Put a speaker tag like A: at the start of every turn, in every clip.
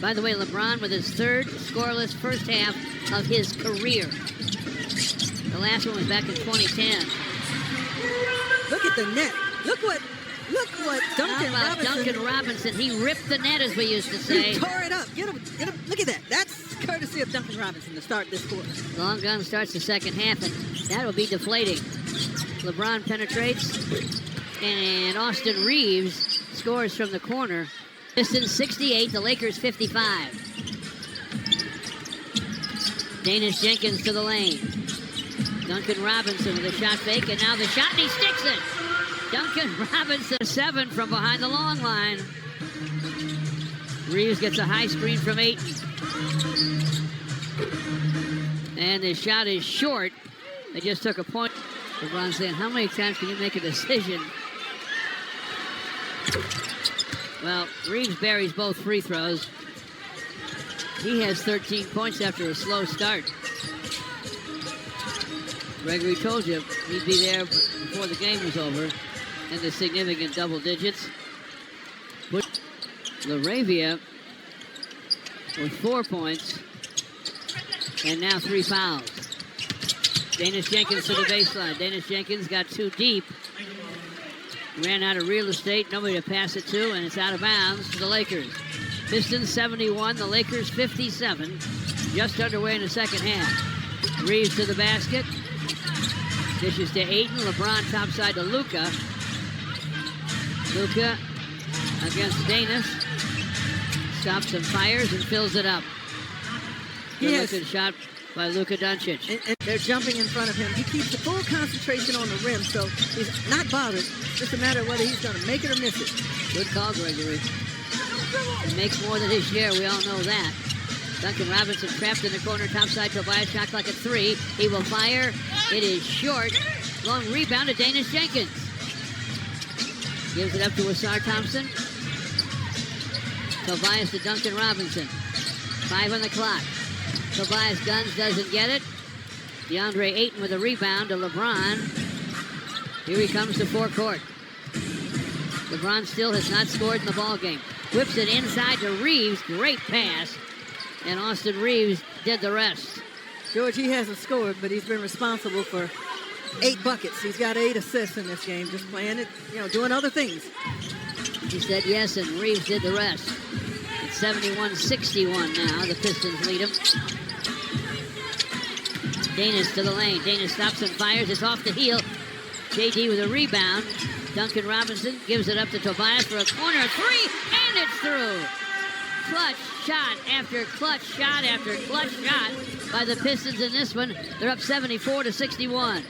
A: By the way, LeBron with his third scoreless first half of his career. The last one was back in 2010.
B: Look at the net. Look what
A: Duncan Robinson. He ripped the net, as we used to say.
B: He tore it up. Get him. Look at that. That's courtesy of Duncan Robinson to start this quarter.
A: Long gun starts the second half, and that'll be deflating. LeBron penetrates, and Austin Reeves scores from the corner. Pistons 68, the Lakers 55. Danish Jenkins to the lane. Duncan Robinson with a shot fake, and now the shot, and he sticks it. Duncan Robinson, 7 from behind the long line. Reeves gets a high screen from Ayton. And the shot is short. They just took a point. LeBron saying, how many times can you make a decision? Well, Reeves buries both free throws. He has 13 points after a slow start. Gregory told you he'd be there before the game was over in the significant double digits. LaRavia with 4 points and now 3 fouls. Danish Jenkins to the baseline. Danish Jenkins got too deep. Ran out of real estate, nobody to pass it to, and it's out of bounds to the Lakers. Pistons 71, the Lakers 57. Just underway in the second half. Reeves to the basket. Dishes to Ayton. LeBron topside to Luka. Luka against Danish. Stops and fires and fills it up. Good looking shot by Luka Doncic.
B: And they're jumping in front of him. He keeps the full concentration on the rim, so he's not bothered. It's just a matter of whether he's going to make it or miss it.
A: Good call, Gregory. He makes more than his share. We all know that. Duncan Robinson trapped in the corner, topside Tobias, shot clock at 3. He will fire. It is short. Long rebound to Danish Jenkins. Gives it up to Asar Thompson. Tobias to Duncan Robinson. 5 on the clock. Tobias Guns doesn't get it. DeAndre Ayton with a rebound to LeBron. Here he comes to forecourt. LeBron still has not scored in the ballgame. Whips it inside to Reeves. Great pass. And Austin Reeves did the rest.
B: George, he hasn't scored, but he's been responsible for 8 buckets. He's got 8 assists in this game, just playing it, doing other things.
A: He said yes, and Reeves did the rest. It's 71-61 now. The Pistons lead him. Danish to the lane. Danish stops and fires. It's off the heel. JD with a rebound. Duncan Robinson gives it up to Tobias for a corner 3, and it's through. Clutch shot after clutch shot after clutch shot by the Pistons in this one. They're up 74-61.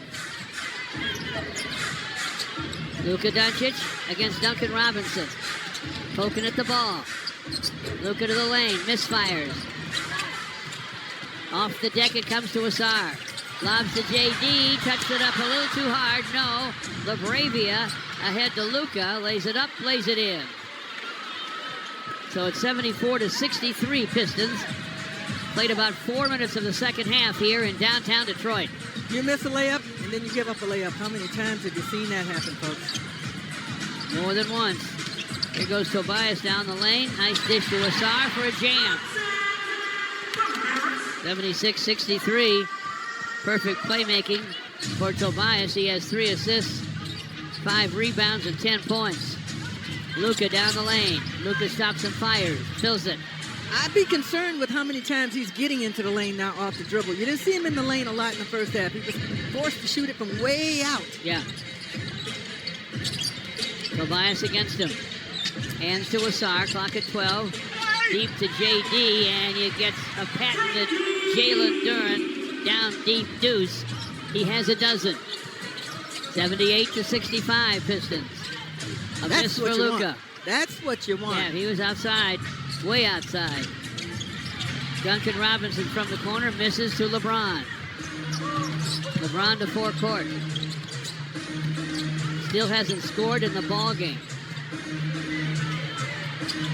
A: Luka Doncic against Duncan Robinson. Poking at the ball. Luka to the lane. Misfires. Off the deck it comes to Asar. Lobs to JD. Touched it up a little too hard. No. LaBravia ahead to Luka. Lays it up. Lays it in. So it's 74-63 Pistons. Played about 4 minutes of the second half here in downtown Detroit.
B: You miss a layup, and then you give up a layup. How many times have you seen that happen, folks?
A: More than once. Here goes Tobias down the lane. Nice dish to Asar for a jam. 76-63. Perfect playmaking for Tobias. He has 3 assists, 5 rebounds, and 10 points. Luka down the lane. Luka stops and fires. Fills it.
B: I'd be concerned with how many times he's getting into the lane now off the dribble. You didn't see him in the lane a lot in the first half. He was forced to shoot it from way out.
A: Yeah. Tobias against him. Hands to Asar. Clock at 12. Deep to JD, and you get a patented Jalen Duren down deep deuce. He has a dozen. 78-65 Pistons. A miss for Luka.
B: That's what you want.
A: Yeah, he was outside, way outside. Duncan Robinson from the corner misses to LeBron. LeBron to forecourt. Still hasn't scored in the ball game.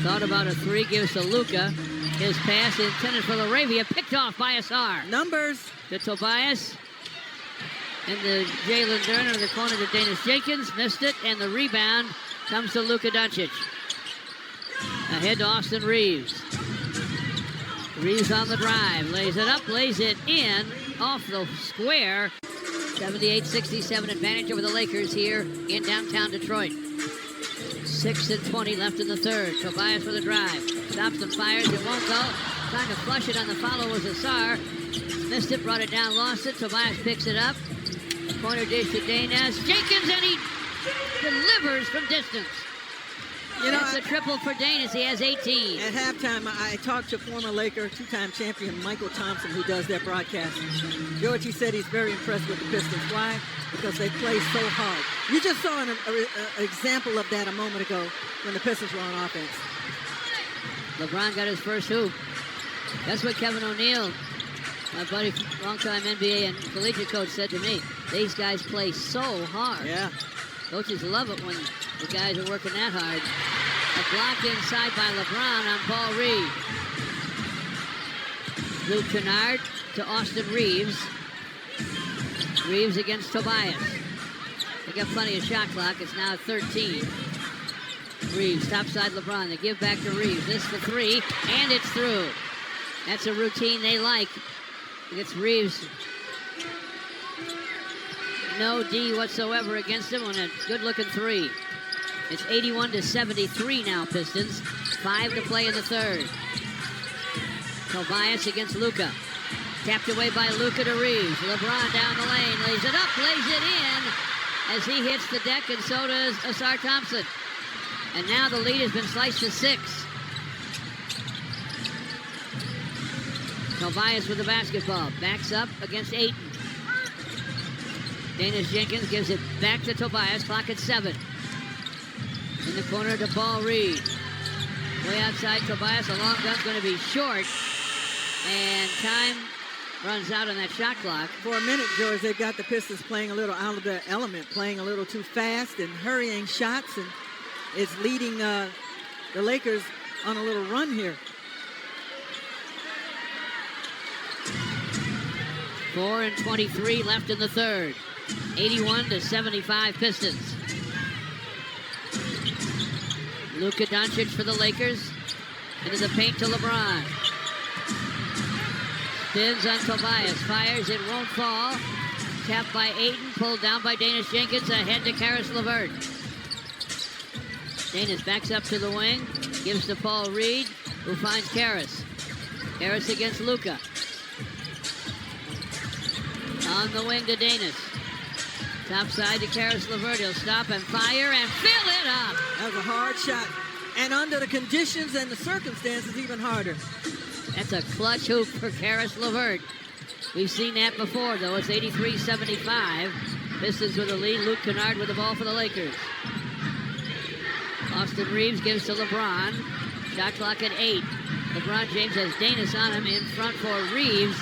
A: Thought about a 3, gives to Luka. His pass intended for LaRavia, picked off by Asar.
B: Numbers.
A: To Tobias. And the Jalen Duren in the corner to Danish Jenkins. Missed it, and the rebound comes to Luka Doncic. Ahead to Austin Reeves. Reeves on the drive, lays it up, lays it in, off the square. 78-67 advantage over the Lakers here in downtown Detroit. 6:20 left in the third. Tobias with a drive. Stops and fires. It won't go. Trying to flush it on the follow was Asar. Missed it, brought it down, lost it. Tobias picks it up. Corner dish to Danas Jenkins, and he delivers from distance. You know, that's a triple for Danas. He has 18.
B: At halftime, I talked to former Laker, two-time champion Michael Thompson, who does their broadcasting. George, he said he's very impressed with the Pistons. Why? Because they play so hard. You just saw an example of that a moment ago when the Pistons were on offense.
A: LeBron got his first hoop. That's what Kevin O'Neal, my buddy, longtime NBA and collegiate coach, said to me. These guys play so hard.
B: Yeah.
A: Coaches love it when the guys are working that hard. A block inside by LeBron on Paul Reed. Luke Kennard to Austin Reeves. Reeves against Tobias. They got plenty of shot clock. It's now 13. Reeves, topside LeBron. They give back to Reeves. This for three, and it's through. That's a routine they like. It's Reeves. No D whatsoever against him on a good-looking three. It's 81-73 now, Pistons. 5 to play in the third. Tobias against Luka. Tapped away by Luka to Reeves. LeBron down the lane, lays it up, lays it in as he hits the deck, and so does Asar Thompson. And now the lead has been sliced to 6. Tobias with the basketball. Backs up against Ayton. Danas Jenkins gives it back to Tobias. Clock at 7. In the corner to Paul Reed. Way outside Tobias. A long gun's going to be short. And time runs out on that shot clock.
B: For a minute, George, they've got the Pistons playing a little out of their element, playing a little too fast and hurrying shots, and it's leading the Lakers on a little run here.
A: 4:23 left in the third. 81-75 Pistons. Luka Doncic for the Lakers. Into the paint to LeBron. Spins on Tobias. Fires. It won't fall. Tapped by Ayton. Pulled down by Danas Jenkins. Ahead to Karis LeVert. Danas backs up to the wing. Gives to Paul Reed, who finds Karis. Karis against Luka. On the wing to Danas. Top side to Karis LeVert. He'll stop and fire and fill it up.
B: That was a hard shot. And under the conditions and the circumstances, even harder.
A: That's a clutch hoop for Karis LeVert. We've seen that before, though. It's 83-75. Pistons with the lead. Luke Kennard with the ball for the Lakers. Austin Reeves gives to LeBron. Shot clock at 8. LeBron James has Danas on him in front for Reeves.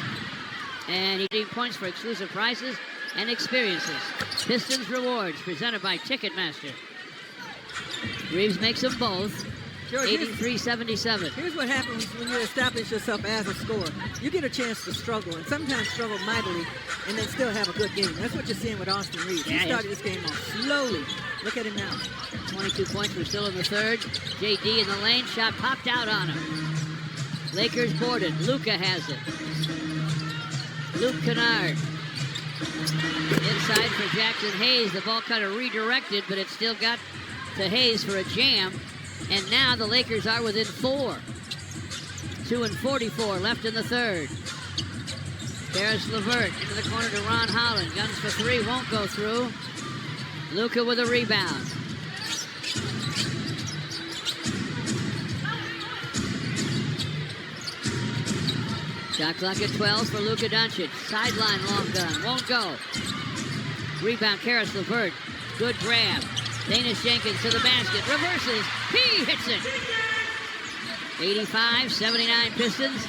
A: And he needs points for exclusive prices and experiences. Pistons rewards presented by Ticketmaster. Reeves makes them both. 83-77.
B: Here's what happens when you establish yourself as a scorer. You get a chance to struggle, and sometimes struggle mightily, and then still have a good game. That's what you're seeing with Austin Reeves. He started this game off slowly. Look at him now.
A: 22 points. We're still in the third. JD in the lane. Shot popped out on him. Lakers boarded. Luka has it. Luke Kennard. Inside for Jackson Hayes. The ball kind of redirected, but it still got to Hayes for a jam. And now the Lakers are within 4. 2:44 left in the third. Karis LeVert into the corner to Ron Holland. Guns for 3, won't go through. Luka with a rebound. Shot clock at 12 for Luka Doncic. Sideline long gun, won't go. Rebound Karis LeVert. Good grab. Danas Jenkins to the basket, reverses, he hits it. 85-79 Pistons.